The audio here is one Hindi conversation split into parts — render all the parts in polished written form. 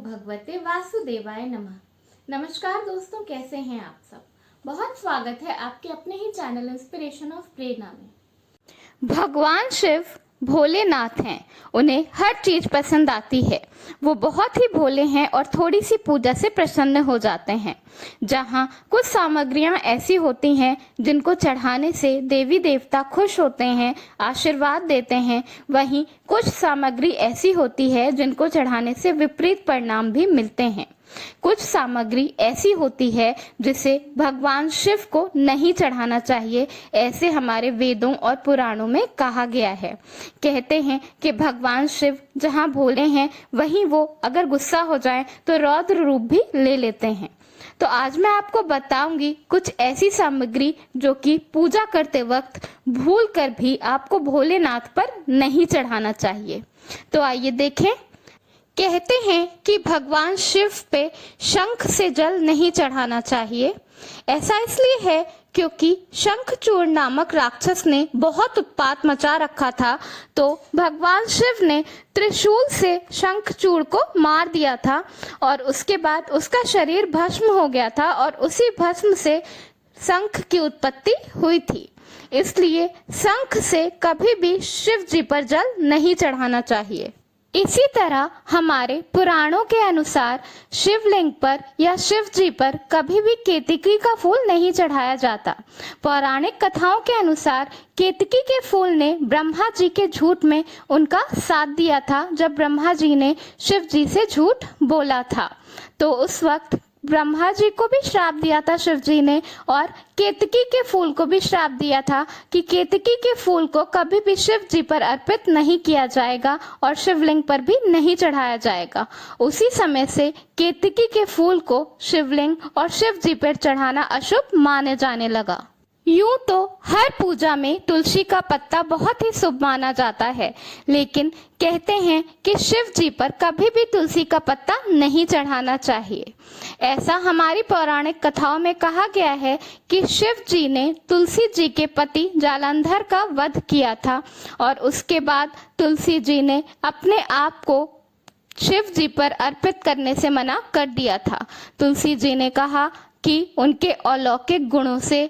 भगवते वासुदेवाय नमः। नमस्कार दोस्तों, कैसे हैं आप सब। बहुत स्वागत है आपके अपने ही चैनल इंस्पिरेशन ऑफ प्रेरणा में। भगवान शिव भोलेनाथ हैं। उन्हें हर चीज पसंद आती है। वो बहुत ही भोले हैं और थोड़ी सी पूजा से प्रसन्न हो जाते हैं। जहाँ कुछ सामग्रियाँ ऐसी होती हैं जिनको चढ़ाने से देवी देवता खुश होते हैं, आशीर्वाद देते हैं, वहीं कुछ सामग्री ऐसी होती है जिनको चढ़ाने से विपरीत परिणाम भी मिलते हैं। कुछ सामग्री ऐसी होती है जिसे भगवान शिव को नहीं चढ़ाना चाहिए, ऐसे हमारे वेदों और पुराणों में कहा गया है। कहते हैं कि भगवान शिव जहाँ भोले हैं वहीं वो अगर गुस्सा हो जाए तो रौद्र रूप भी ले लेते हैं। तो आज मैं आपको बताऊंगी कुछ ऐसी सामग्री जो कि पूजा करते वक्त भूल कर भी आपको भोलेनाथ पर नहीं चढ़ाना चाहिए। तो आइए देखें। कहते हैं कि भगवान शिव पे शंख से जल नहीं चढ़ाना चाहिए। ऐसा इसलिए है क्योंकि शंखचूड़ नामक राक्षस ने बहुत उत्पात मचा रखा था, तो भगवान शिव ने त्रिशूल से शंखचूड़ को मार दिया था और उसके बाद उसका शरीर भस्म हो गया था और उसी भस्म से शंख की उत्पत्ति हुई थी। इसलिए शंख से कभी भी शिव जी पर जल नहीं चढ़ाना चाहिए। इसी तरह हमारे पुराणों के अनुसार शिवलिंग पर या शिव जी पर कभी भी केतकी का फूल नहीं चढ़ाया जाता। पौराणिक कथाओं के अनुसार केतकी के फूल ने ब्रह्मा जी के झूठ में उनका साथ दिया था। जब ब्रह्मा जी ने शिव जी से झूठ बोला था तो उस वक्त ब्रह्मा जी को भी श्राप दिया था शिव जी ने, और केतकी के फूल को भी श्राप दिया था कि केतकी के फूल को कभी भी शिव जी पर अर्पित नहीं किया जाएगा और शिवलिंग पर भी नहीं चढ़ाया जाएगा। उसी समय से केतकी के फूल को शिवलिंग और शिव जी पर चढ़ाना अशुभ माने जाने लगा। यूं तो हर पूजा में तुलसी का पत्ता बहुत ही शुभ माना जाता है, लेकिन कहते हैं कि शिव जी पर कभी भी तुलसी का पत्ता नहीं चढ़ाना चाहिए। ऐसा हमारी पौराणिक कथाओं में कहा गया है कि शिव जी ने तुलसी जी के पति जालंधर का वध किया था और उसके बाद तुलसी जी ने अपने आप को शिव जी पर अर्पित करने से मना कर दिया था। तुलसी जी ने कहा कि उनके अलौकिक गुणों से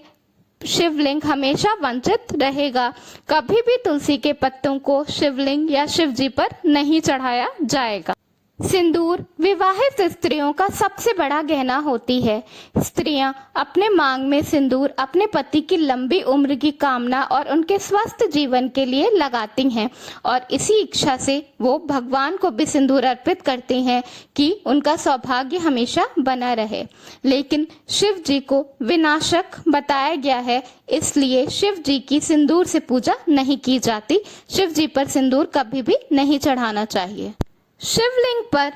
शिवलिंग हमेशा वंचित रहेगा। कभी भी तुलसी के पत्तों को शिवलिंग या शिव जी पर नहीं चढ़ाया जाएगा। सिंदूर विवाहित स्त्रियों का सबसे बड़ा गहना होती है। स्त्रियां अपने मांग में सिंदूर अपने पति की लंबी उम्र की कामना और उनके स्वस्थ जीवन के लिए लगाती हैं और इसी इच्छा से वो भगवान को भी सिंदूर अर्पित करती हैं कि उनका सौभाग्य हमेशा बना रहे। लेकिन शिव जी को विनाशक बताया गया है, इसलिए शिव जी की सिंदूर से पूजा नहीं की जाती। शिव जी पर सिंदूर कभी भी नहीं चढ़ाना चाहिए। शिवलिंग पर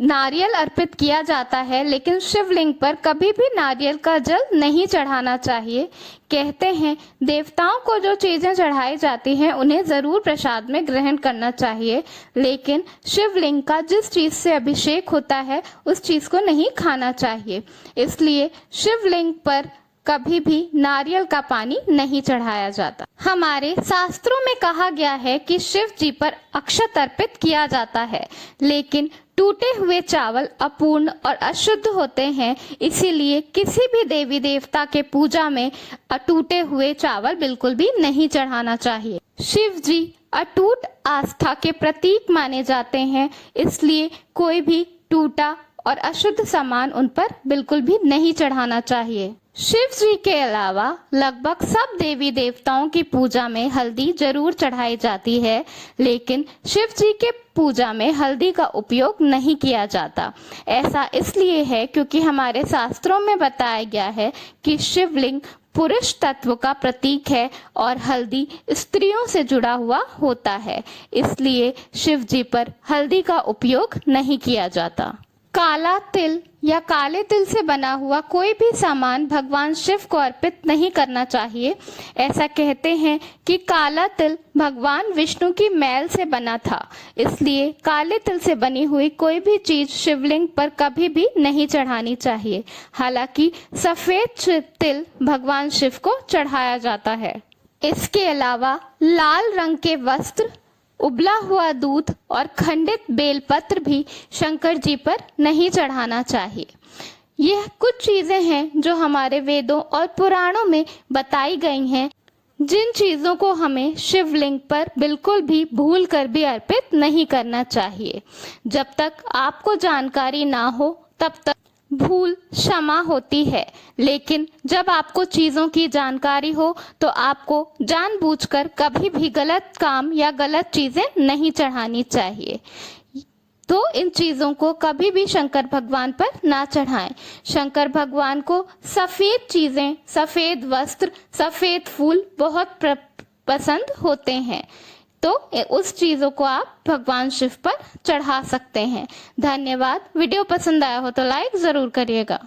नारियल अर्पित किया जाता है, लेकिन शिवलिंग पर कभी भी नारियल का जल नहीं चढ़ाना चाहिए। कहते हैं देवताओं को जो चीजें चढ़ाई जाती हैं उन्हें जरूर प्रसाद में ग्रहण करना चाहिए, लेकिन शिवलिंग का जिस चीज से अभिषेक होता है उस चीज को नहीं खाना चाहिए। इसलिए शिवलिंग पर कभी भी नारियल का पानी नहीं चढ़ाया जाता। हमारे शास्त्रों में कहा गया है कि शिव जी पर अक्षत अर्पित किया जाता है, लेकिन टूटे हुए चावल अपूर्ण और अशुद्ध होते हैं, इसीलिए किसी भी देवी देवता के पूजा में टूटे हुए चावल बिल्कुल भी नहीं चढ़ाना चाहिए। शिव जी अटूट आस्था के प्रतीक माने जाते हैं, इसलिए कोई भी टूटा और अशुद्ध सामान उन पर बिल्कुल भी नहीं चढ़ाना चाहिए। शिव जी के अलावा लगभग सब देवी देवताओं की पूजा में हल्दी जरूर चढ़ाई जाती है, लेकिन शिव जी के पूजा में हल्दी का उपयोग नहीं किया जाता। ऐसा इसलिए है क्योंकि हमारे शास्त्रों में बताया गया है कि शिवलिंग पुरुष तत्व का प्रतीक है और हल्दी स्त्रियों से जुड़ा हुआ होता है, इसलिए शिव जी पर हल्दी का उपयोग नहीं किया जाता। काला तिल या काले तिल से बना हुआ कोई भी सामान भगवान शिव को अर्पित नहीं करना चाहिए। ऐसा कहते हैं कि काला तिल भगवान विष्णु की मैल से बना था, इसलिए काले तिल से बनी हुई कोई भी चीज शिवलिंग पर कभी भी नहीं चढ़ानी चाहिए। हालांकि सफेद तिल भगवान शिव को चढ़ाया जाता है। इसके अलावा लाल रंग के वस्त्र उबला हुआ दूध और खंडित बेलपत्र भी शंकर जी पर नहीं चढ़ाना चाहिए। यह कुछ चीजें हैं जो हमारे वेदों और पुराणों में बताई गई हैं, जिन चीजों को हमें शिवलिंग पर बिल्कुल भी भूल कर भी अर्पित नहीं करना चाहिए। जब तक आपको जानकारी ना हो तब तक भूल क्षमा होती है, लेकिन जब आपको चीजों की जानकारी हो तो आपको जानबूझकर कभी भी गलत काम या गलत चीजें नहीं चढ़ानी चाहिए। तो इन चीजों को कभी भी शंकर भगवान पर ना चढ़ाएं। शंकर भगवान को सफेद चीजें, सफेद वस्त्र, सफेद फूल बहुत पसंद होते हैं, तो उस चीजों को आप भगवान शिव पर चढ़ा सकते हैं। धन्यवाद। वीडियो पसंद आया हो तो लाइक जरूर करिएगा।